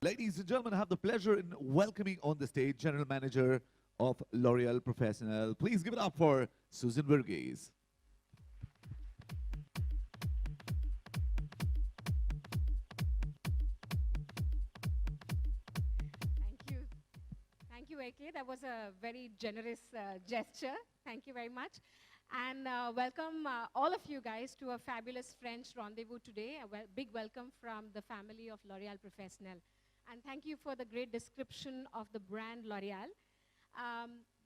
Ladies and gentlemen, I have the pleasure in welcoming on the stage General Manager of L'Oréal Professionnel. Please give it up for Susan Verghese. Thank you. Thank you, AK. That was a very generous gesture. Thank you very much. And welcome all of you guys to a fabulous French rendezvous today. A big welcome from the family of L'Oréal Professionnel. And thank you for the great description of the brand L'Oréal.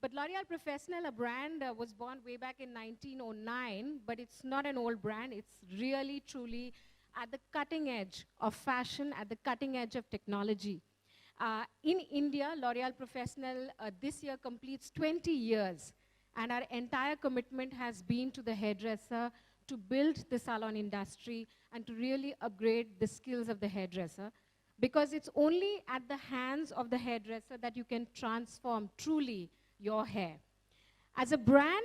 But L'Oréal Professionnel, a brand was born way back in 1909, but it's not an old brand. It's really, truly at the cutting edge of fashion, at the cutting edge of technology. In India, L'Oréal Professionnel this year completes 20 years. And our entire commitment has been to the hairdresser to build the salon industry and to really upgrade the skills of the hairdresser. Because it's only at the hands of the hairdresser that you can transform truly your hair. As a brand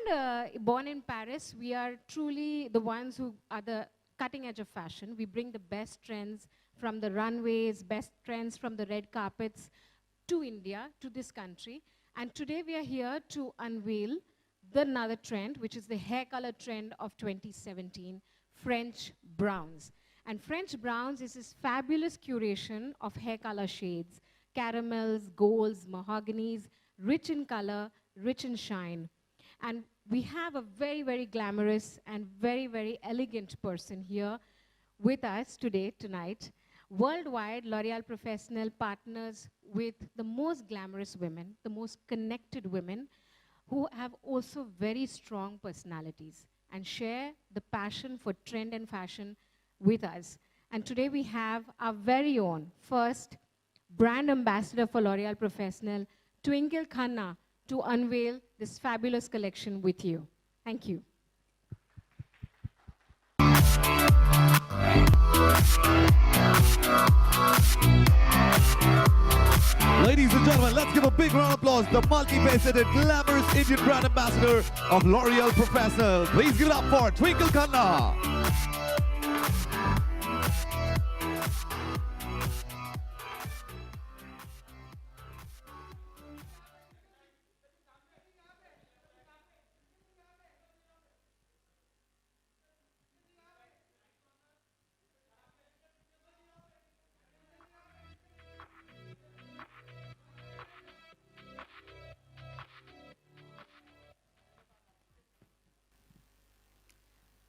born in Paris, we are truly the ones who are the cutting edge of fashion. We bring the best trends from the runways, best trends from the red carpets to India, to this country. And today we are here to unveil another trend, which is the hair color trend of 2017, French browns. And French browns is this fabulous curation of hair color shades, caramels, golds, mahoganies, rich in color, rich in shine. And we have a very, very glamorous and very, very elegant person here with us today, tonight. Worldwide, L'Oréal Professionnel partners with the most glamorous women, the most connected women, who have also very strong personalities and share the passion for trend and fashion with us. And today we have our very own first brand ambassador for L'Oréal Professionnel, Twinkle Khanna, to unveil this fabulous collection with you. Thank you. Ladies and gentlemen, let's give a big round of applause to the multifaceted, glamorous Indian brand ambassador of L'Oréal Professionnel. Please give it up for Twinkle Khanna.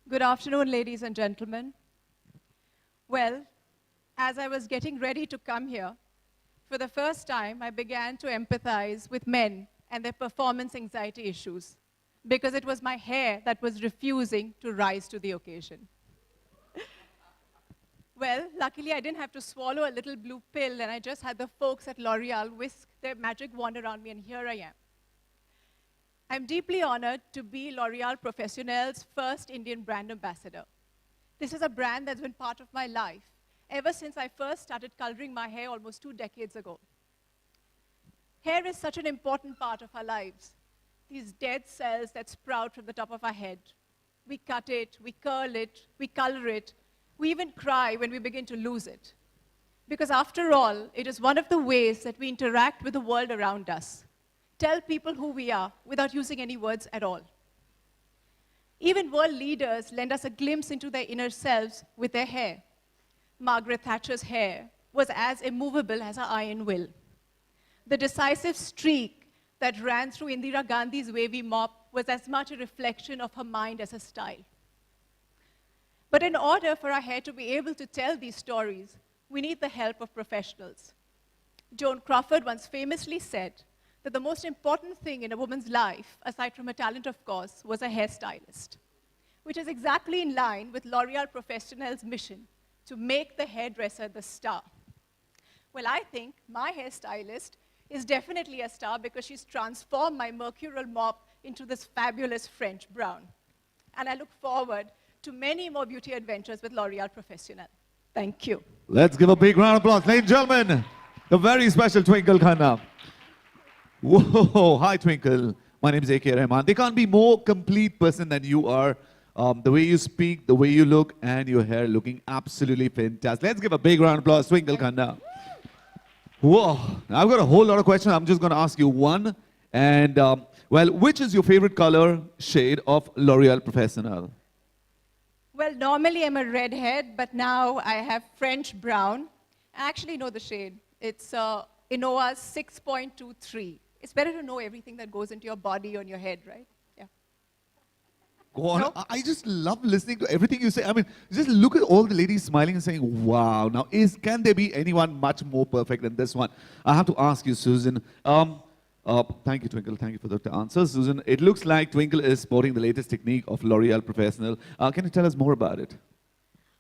Good afternoon, ladies and gentlemen. Well, as I was getting ready to come here, for the first time, I began to empathize with men and their performance anxiety issues, because it was my hair that was refusing to rise to the occasion. Well, luckily, I didn't have to swallow a little blue pill, and I just had the folks at L'Oréal whisk their magic wand around me, and here I am. I'm deeply honored to be L'Oréal Professionnel's first Indian brand ambassador. This is a brand that's been part of my life ever since I first started coloring my hair almost 2 decades ago. Hair is such an important part of our lives. These dead cells that sprout from the top of our head. We cut it, we curl it, we color it. We even cry when we begin to lose it. Because after all, it is one of the ways that we interact with the world around us. Tell people who we are without using any words at all. Even world leaders lend us a glimpse into their inner selves with their hair. Margaret Thatcher's hair was as immovable as her iron will. The decisive streak that ran through Indira Gandhi's wavy mop was as much a reflection of her mind as her style. But in order for our hair to be able to tell these stories, we need the help of professionals. Joan Crawford once famously said that the most important thing in a woman's life, aside from her talent, of course, was a hairstylist, which is exactly in line with L'Oréal Professionnel's mission to make the hairdresser the star. Well, I think my hairstylist is definitely a star because she's transformed my mercurial mop into this fabulous French brown. And I look forward to many more beauty adventures with L'Oréal Professionnel. Thank you. Let's give a big round of applause. Ladies and gentlemen, the very special Twinkle Khanna. Whoa, hi Twinkle. My name is A.K. Rahman. There can't be more complete person than you are. The way you speak, the way you look, and your hair looking absolutely fantastic. Let's give a big round of applause, Twinkle Khanna. Whoa, I've got a whole lot of questions. I'm just going to ask you one. And, well, which is your favorite color shade of L'Oreal Professional? Well, normally I'm a redhead, but now I have French brown. I actually know the shade. It's Inoa's 6.23. It's better to know everything that goes into your body on your head, right? Yeah. Go on. No? I just love listening to everything you say. I mean, just look at all the ladies smiling and saying, wow. Now, can there be anyone much more perfect than this one? I have to ask you, Susan. Thank you, Twinkle. Thank you for the answer. Susan, it looks like Twinkle is sporting the latest technique of L'Oreal Professional. Can you tell us more about it?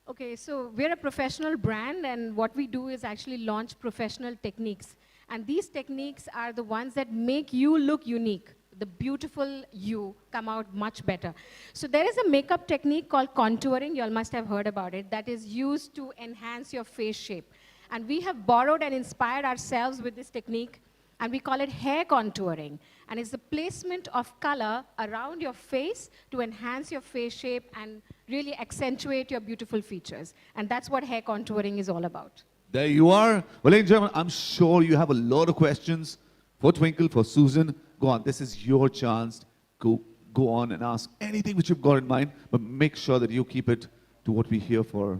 Okay, so we're a professional brand, and what we do is actually launch professional techniques. And these techniques are the ones that make you look unique. The beautiful you come out much better. So there is a makeup technique called contouring. You all must have heard about it. That is used to enhance your face shape. And we have borrowed and inspired ourselves with this technique, and we call it hair contouring. And it's the placement of color around your face to enhance your face shape and really accentuate your beautiful features. And that's what hair contouring is all about. There you are. Well, ladies and gentlemen, I'm sure you have a lot of questions for Twinkle, for Susan. Go on. This is your chance. Go on and ask anything which you've got in mind, but make sure that you keep it to what we're here for.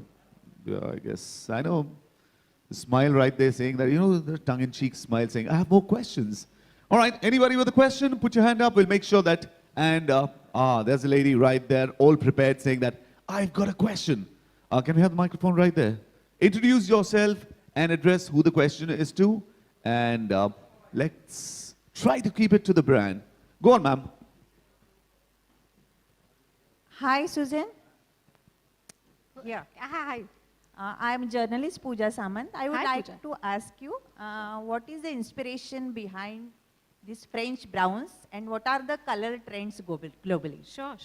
I guess, I know, the smile right there saying that, the tongue-in-cheek smile saying, I have more questions. All right, anybody with a question, put your hand up. We'll make sure that, and there's a lady right there, all prepared, saying that, I've got a question. Can we have the microphone right there? Introduce yourself and address who the question is to, and let's try to keep it to the brand. Go on, ma'am. Hi, Susan. Yeah. Hi. I'm journalist Pooja Samant. I would Hi, like Pooja. to ask you, what is the inspiration behind these French browns and what are the color trends globally? Sure.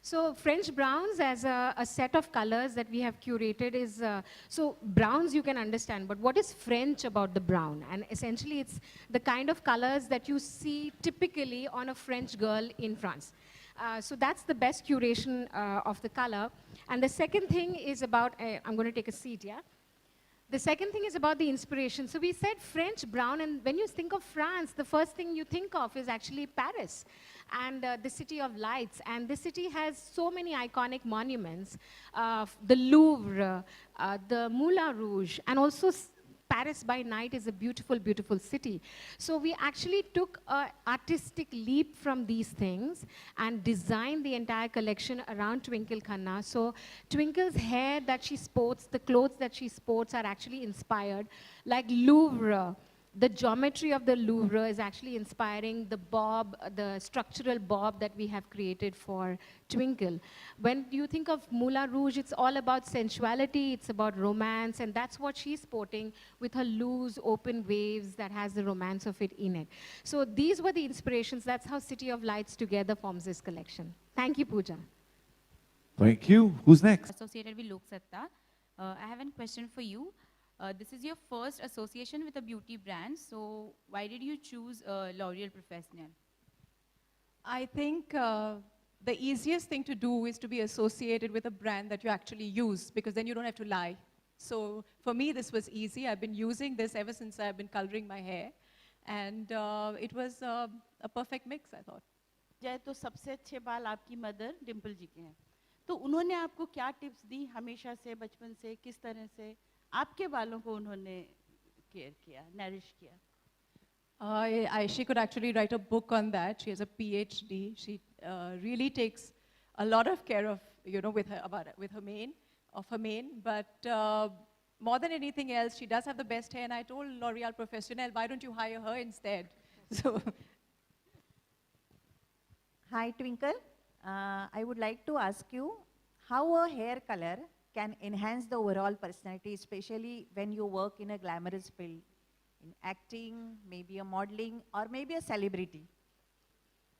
So French browns as a set of colors that we have curated is, so browns you can understand, but what is French about the brown? And essentially it's the kind of colors that you see typically on a French girl in France. So that's the best curation of the color. And the second thing is about, I'm going to take a seat, yeah? The second thing is about the inspiration. So we said French brown, and when you think of France, the first thing you think of is actually Paris and the City of Lights. And this city has so many iconic monuments, the Louvre, the Moulin Rouge, and also Paris by night is a beautiful, beautiful city. So we actually took an artistic leap from these things and designed the entire collection around Twinkle Khanna. So Twinkle's hair that she sports, the clothes that she sports are actually inspired. Like Louvre, the geometry of the Louvre is actually inspiring the bob, the structural bob that we have created for Twinkle. When you think of Moulin Rouge, it's all about sensuality, it's about romance, and that's what she's sporting with her loose, open waves that has the romance of it in it. So these were the inspirations. That's how City of Lights together forms this collection. Thank you, Pooja. Thank you. Who's next? Associated with Lok Satta. I have a question for you. This is your first association with a beauty brand, so why did you choose L'Oréal Professionnel? I think the easiest thing to do is to be associated with a brand that you actually use, because then you don't have to lie. So for me, this was easy. I've been using this ever since I've been coloring my hair. And it was a perfect mix, I thought. जाए तो सबसे अच्छे बाल आपकी mother Dimple जी के हैं तो उन्होंने आपको क्या टिप्स दी हमेशा से बचपन से किस तरह से आपके बालों को उन्होंने केयर किया नरिश किया She could actually write a book on that. She has a PhD. She really takes a lot of care of, with her mane. But more than anything else, she does have the best hair. And I told L'Oréal Professionnel, why don't you hire her instead? So. Hi, Twinkle. I would like to ask you how a hair color can enhance the overall personality, especially when you work in a glamorous field, in acting, maybe a modeling, or maybe a celebrity.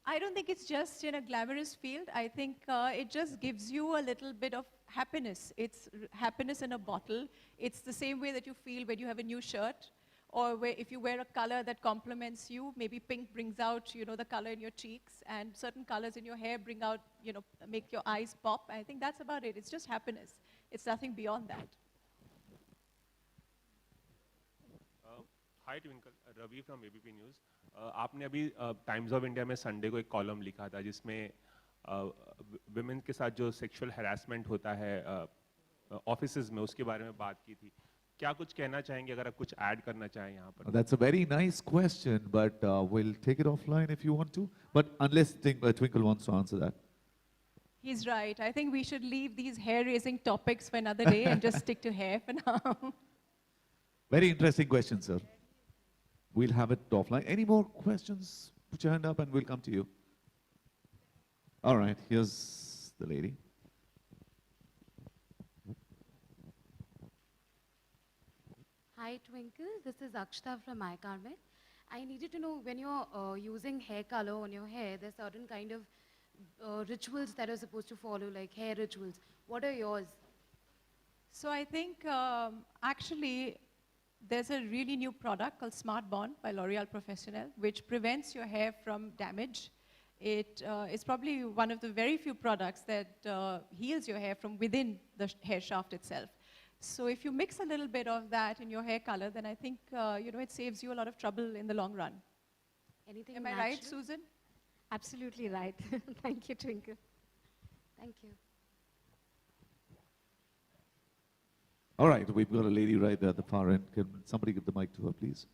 I don't think it's just in a glamorous field. I think it just gives you a little bit of happiness. It's happiness in a bottle. It's the same way that you feel when you have a new shirt, or if you wear a color that complements you. Maybe pink brings out, the color in your cheeks, and certain colors in your hair bring out, make your eyes pop. I think that's about it. It's just happiness. It's nothing beyond that. Hi Twinkle, Ravi from ABP news. आपने अभी Times of India में Sunday को एक column लिखा था जिसमें women के साथ जो सेक्सुअल हैरेसमेंट होता है ऑफिसेज में, उसके बारे में बात की थी। क्या कुछ कहना चाहेंगे, अगर आप कुछ ऐड करना चाहें यहाँ पर? That's a very nice question, but we'll take it offline if you want to. But unless Twinkle wants to answer that. He's right. I think we should leave these hair-raising topics for another day and just stick to hair for now. Very interesting question, sir. We'll have it offline. Any more questions? Put your hand up and we'll come to you. All right, here's the lady. Hi Twinkle, this is Akshta from iCarmet. I needed to know, when you're using hair color on your hair, there's certain kind of rituals that are supposed to follow, like hair rituals. What are yours? So I think actually there's a really new product called Smart Bond by L'Oréal Professionnel, which prevents your hair from damage. It is probably one of the very few products that heals your hair from within the hair shaft itself. So if you mix a little bit of that in your hair color, then I think it saves you a lot of trouble in the long run. Anything Am I natural? right, Susan? Absolutely right. Thank you, Twinkle. Thank you. All right, we've got a lady right there at the far end. Can somebody give the mic to her, please?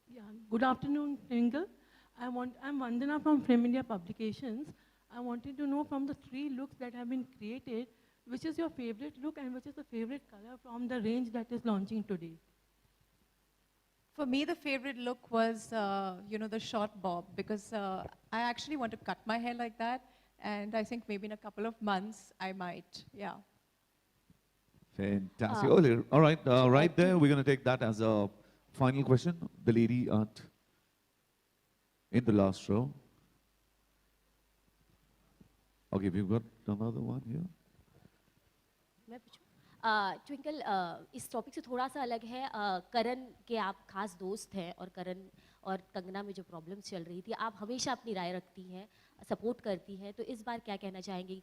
Yeah, good afternoon, Twinkle. I'm Vandana from Frame India Publications. I wanted to know, from the 3 looks that have been created, which is your favorite look and which is the favorite color from the range that is launching today? For me, the favorite look was, the short bob, because I actually want to cut my hair like that, and I think maybe in a couple of months I might, yeah. Fantastic. All right, right there, we're going to take that as a final question. The lady in the last row. Okay, we've got another one here. मैं पूछूं? Twinkle, इस topic से थोड़ा सा अलग है। करण के आप खास दोस्त हैं, और करण और कंगना में जो प्रॉब्लम्स चल रही थी, आप हमेशा अपनी राय रखती हैं, सपोर्ट करती हैं, तो इस बार क्या कहना चाहेंगी?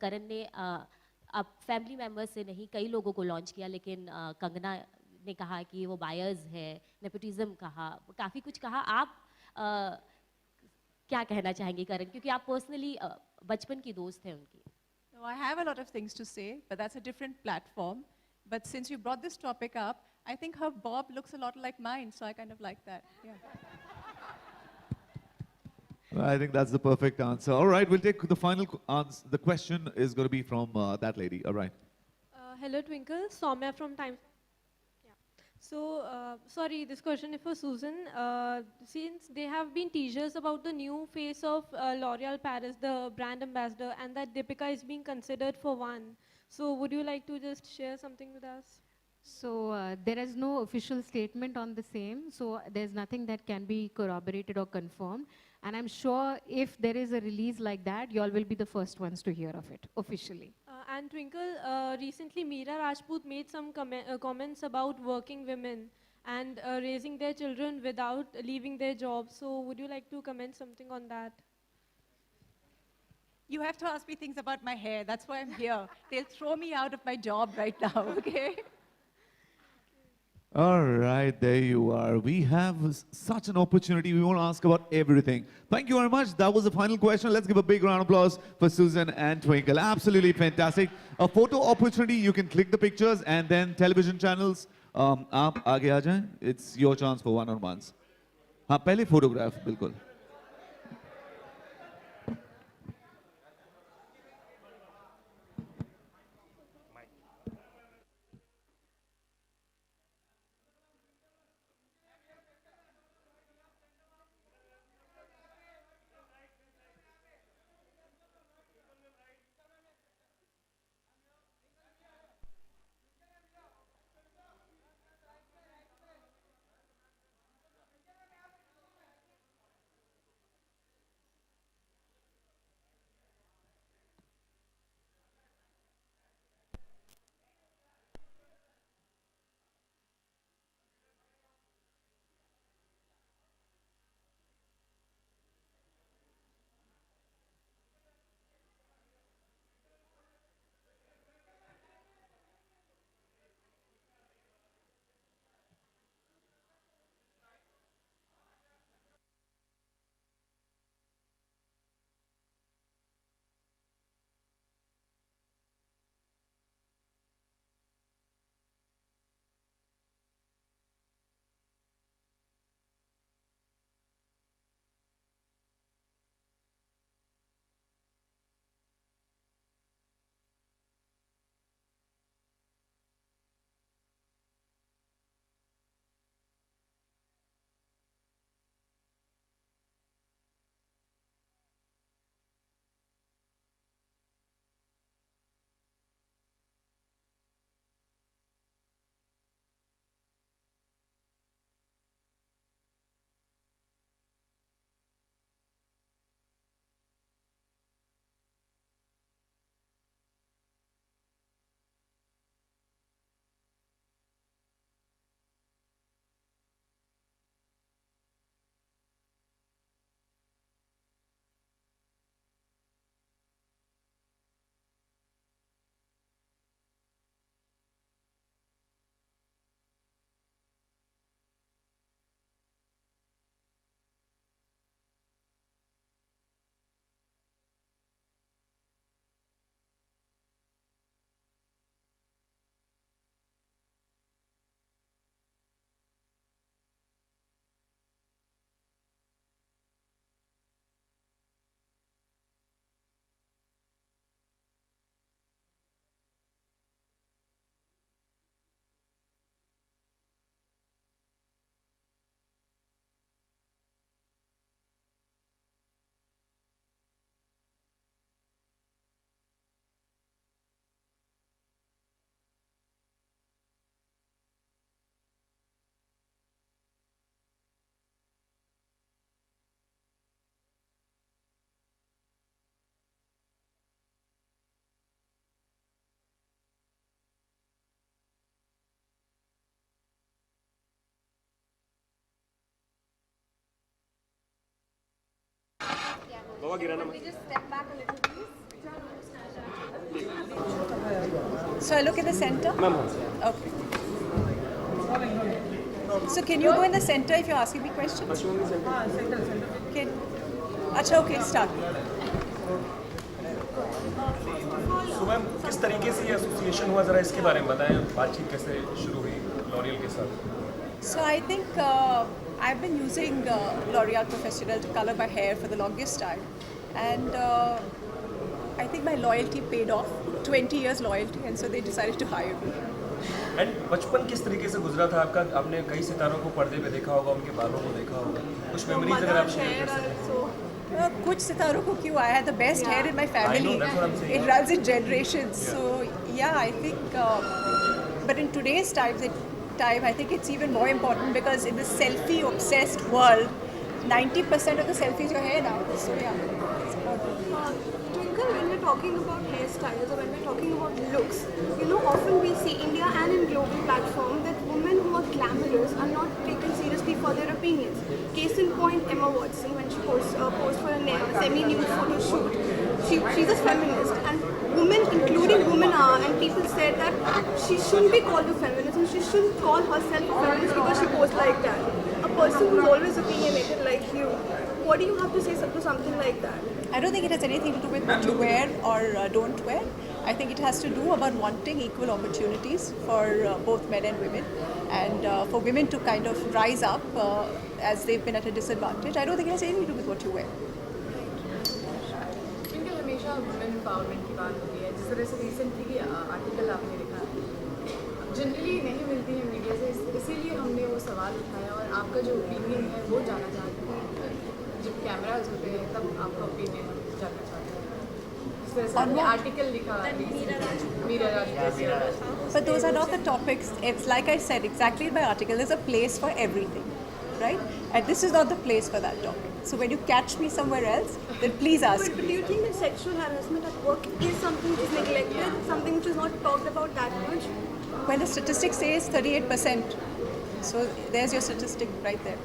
करण ने आप फैमिली मेम्बर्स से नहीं, कई लोगों को लॉन्च किया, लेकिन कंगना ने कहा कि वो बायर्स है, नेपोटिज्म कहा, काफ़ी कुछ कहा। आप क्या कहना चाहेंगी करण, क्योंकि आप पर्सनली बचपन की दोस्त हैं उनकी? No, I have a lot of things to say, but that's a different platform. But since you brought this topic up, I think her bob looks a lot like mine, so I kind of like that. Yeah. I think that's the perfect answer. All right, we'll take the final answer. The question is going to be from that lady. All right. Hello, Twinkle. Soumya from Times. Yeah. So, sorry, this question is for Susan. Since there have been teasers about the new face of L'Oréal Paris, the brand ambassador, and that Deepika is being considered for one. So, would you like to just share something with us? So there is no official statement on the same, so there's nothing that can be corroborated or confirmed. And I'm sure if there is a release like that, you all will be the first ones to hear of it officially. And Twinkle, recently Meera Rajput made some comments about working women and raising their children without leaving their jobs. So would you like to comment something on that? You have to ask me things about my hair. That's why I'm here. They'll throw me out of my job right now, okay? All right, there you are. We have such an opportunity. We want to ask about everything. Thank you very much. That was the final question. Let's give a big round of applause for Susan and Twinkle. Absolutely fantastic. A photo opportunity. You can click the pictures, and then television channels. आप आगे आ जाएं. It's your chance for one-on-ones. हाँ, पहले photograph, बिल्कुल. So I look in the center? Okay. So can you go in the center if you're asking me questions? Okay. Acha, okay, start. So ma'am किस तरीके से ये association हुआ जरा इसके बारे में बताएं बातचीत कैसे शुरू हुई लॉरियल के साथ So I think I've been using L'Oreal Professionnel to color my hair for the longest time, and I think my loyalty paid off. 20 years loyalty, and so they decided to hire me. And बचपन किस तरीके से गुजरा था आपका आपने कई सितारों को पर्दे पे देखा होगा उनके बालों को देखा होगा कुछ मेमोरीज अगर आप शेयर कर सकें कुछ सितारों को क्यों I had the best hair in my family. that's what I'm saying. It runs in generations. So yeah, I think but in today's time I think it's even more important because in the selfie obsessed world 90% of the selfies are hair now. So yeah, it's important. Twinkle, when we're talking about hairstyles or when we're talking about looks, you know, often we see India and in global platform that women who are glamorous are not taken seriously for their opinions. Case in point, Emma Watson, when she posed for a semi-nude photo shoot, she's a feminist, and women, including women and people said that she shouldn't be called a feminist and she shouldn't call herself a feminist because she posed like that. A person who's always opinionated like you, what do you have to say to something like that? I don't think it has anything to do with what you wear or don't wear. I think it has to do about wanting equal opportunities for both men and women, and for women to kind of rise up as they've been at a disadvantage. I don't think it has anything to do with what you wear. Twinkle, हमेशा women empowerment की बात होती है जिस तरह से recently article आपने लिखा है जनरली नहीं मिलती है मीडिया से इसीलिए हमने वो सवाल उठाया और आपका जो ओपिनियन है वो जाना चाहते हैं जब कैमराज होते हैं तब आपका ओपिनियन जानना चाहते हैं जिस तरह से आपने आर्टिकल लिखा मीरा राज But those are not the topics. It's like I said exactly in my article, there's a place for everything, right? And this is not the place for that topic. So when you catch me somewhere else, then please ask But do you think that sexual harassment at work is something which is neglected, something which is not talked about that much? When the statistics say 38%, so there's your statistic right there.